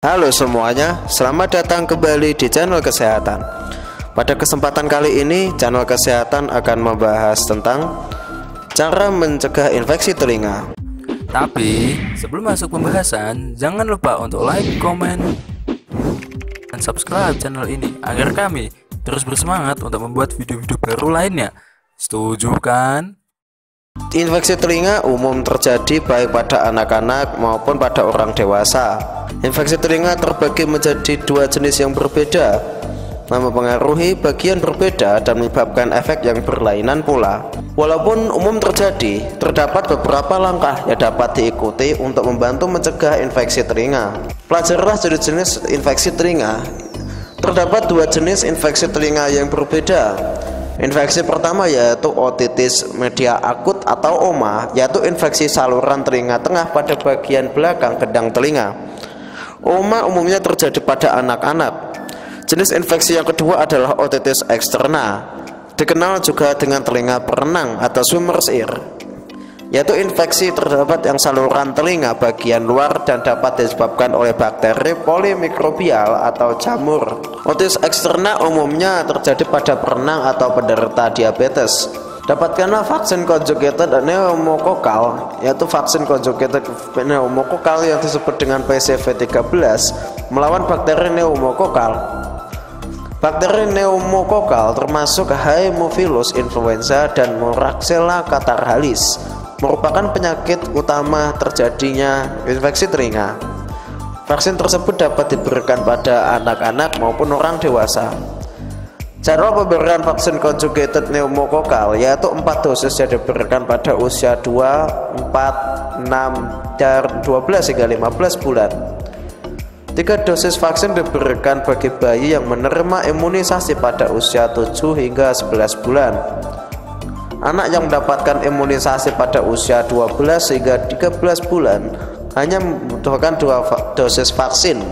Halo semuanya, selamat datang kembali di channel kesehatan. Pada kesempatan kali ini, channel kesehatan akan membahas tentang cara mencegah infeksi telinga. Tapi sebelum masuk pembahasan, jangan lupa untuk like, komen, dan subscribe channel ini agar kami terus bersemangat untuk membuat video-video baru lainnya. Setuju kan? Infeksi telinga umum terjadi baik pada anak-anak maupun pada orang dewasa. Infeksi telinga terbagi menjadi dua jenis yang berbeda, mempengaruhi bagian berbeda dan menyebabkan efek yang berlainan pula. Walaupun umum terjadi, terdapat beberapa langkah yang dapat diikuti untuk membantu mencegah infeksi telinga. Pelajarilah jenis-jenis infeksi telinga. Terdapat dua jenis infeksi telinga yang berbeda. Infeksi pertama yaitu otitis media akut atau OMA, yaitu infeksi saluran telinga tengah pada bagian belakang gendang telinga. OMA umumnya terjadi pada anak-anak. Jenis infeksi yang kedua adalah otitis eksterna, dikenal juga dengan telinga perenang atau swimmer's ear, yaitu infeksi terdapat yang saluran telinga bagian luar dan dapat disebabkan oleh bakteri polimikrobial atau jamur. Otitis eksterna umumnya terjadi pada perenang atau penderita diabetes. Dapatkanlah vaksin conjugated pneumokokal, yaitu vaksin conjugated pneumokokal yang disebut dengan PCV13 melawan bakteri pneumokokal. Bakteri pneumokokal termasuk Haemophilus influenza dan Moraxella catarrhalis, merupakan penyakit utama terjadinya infeksi telinga. Vaksin tersebut dapat diberikan pada anak-anak maupun orang dewasa. Cara pemberian vaksin conjugated pneumokokal yaitu 4 dosis yang diberikan pada usia 2, 4, 6, dan 12 hingga 15 bulan. 3 dosis vaksin diberikan bagi bayi yang menerima imunisasi pada usia 7 hingga 11 bulan. Anak yang mendapatkan imunisasi pada usia 12 hingga 13 bulan hanya membutuhkan 2 dosis vaksin.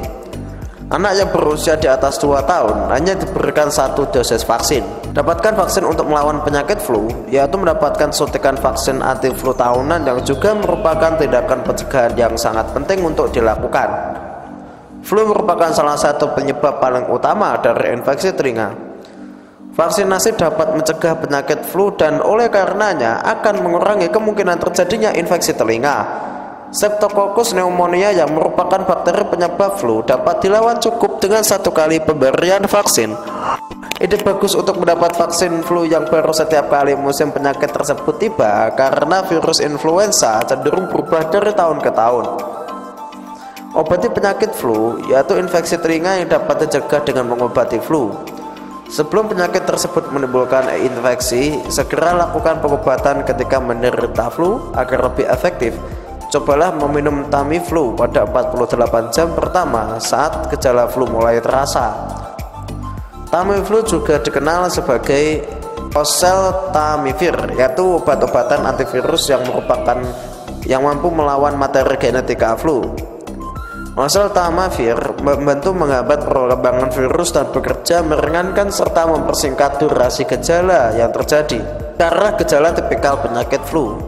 Anak yang berusia di atas 2 tahun hanya diberikan 1 dosis vaksin. Dapatkan vaksin untuk melawan penyakit flu, yaitu mendapatkan suntikan vaksin anti flu tahunan yang juga merupakan tindakan pencegahan yang sangat penting untuk dilakukan. Flu merupakan salah satu penyebab paling utama dari infeksi telinga. Vaksinasi dapat mencegah penyakit flu dan oleh karenanya akan mengurangi kemungkinan terjadinya infeksi telinga. Streptococcus pneumonia yang merupakan bakteri penyebab flu dapat dilawan cukup dengan 1 kali pemberian vaksin. Ide bagus untuk mendapat vaksin flu yang baru setiap kali musim penyakit tersebut tiba karena virus influenza cenderung berubah dari tahun ke tahun. Obati penyakit flu yaitu infeksi telinga yang dapat dicegah dengan mengobati flu. Sebelum penyakit tersebut menimbulkan infeksi, segera lakukan pengobatan ketika menderita flu agar lebih efektif. Cobalah meminum Tamiflu pada 48 jam pertama saat gejala flu mulai terasa. Tamiflu juga dikenal sebagai oseltamivir, yaitu obat-obatan antivirus yang mampu melawan materi genetika flu. Oseltamivir membantu menghambat perkembangan virus dan bekerja meringankan serta mempersingkat durasi gejala yang terjadi. Karena gejala tipikal penyakit flu,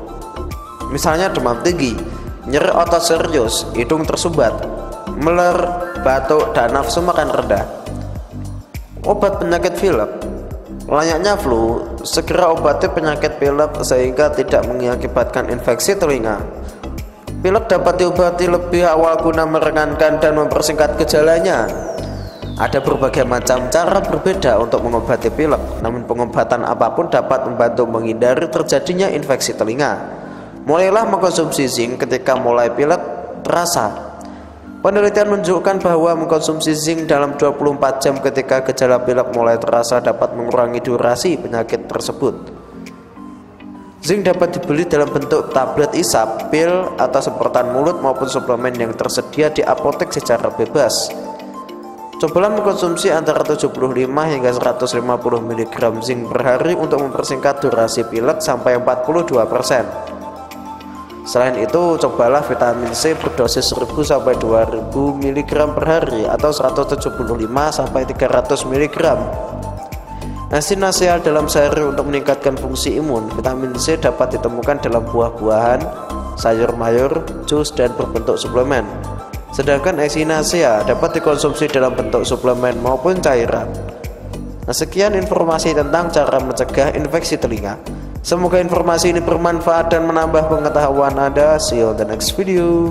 misalnya demam tinggi, nyeri otot serius, hidung tersumbat, meler, batuk, dan nafsu makan rendah. Obat penyakit pilek. Layaknya flu, segera obati penyakit pilek sehingga tidak mengakibatkan infeksi telinga. Pilek dapat diobati lebih awal guna meringankan dan mempersingkat gejalanya. Ada berbagai macam cara berbeda untuk mengobati pilek, namun pengobatan apapun dapat membantu menghindari terjadinya infeksi telinga. Mulailah mengkonsumsi zinc ketika mulai pilek terasa. Penelitian menunjukkan bahwa mengkonsumsi zinc dalam 24 jam ketika gejala pilek mulai terasa dapat mengurangi durasi penyakit tersebut. Zinc dapat dibeli dalam bentuk tablet isap, pil, atau semprotan mulut maupun suplemen yang tersedia di apotek secara bebas. Cobalah mengkonsumsi antara 75 hingga 150 mg zinc per hari untuk mempersingkat durasi pilek sampai 42%. Selain itu, cobalah vitamin C berdosis 1000 sampai 2000 mg per hari atau 175 sampai 300 mg. Asin nasial dalam sehari untuk meningkatkan fungsi imun. Vitamin C dapat ditemukan dalam buah-buahan, sayur mayur, jus, dan berbentuk suplemen. Sedangkan Echinacea dapat dikonsumsi dalam bentuk suplemen maupun cairan. Nah, sekian informasi tentang cara mencegah infeksi telinga. Semoga informasi ini bermanfaat dan menambah pengetahuan Anda. See you on the next video.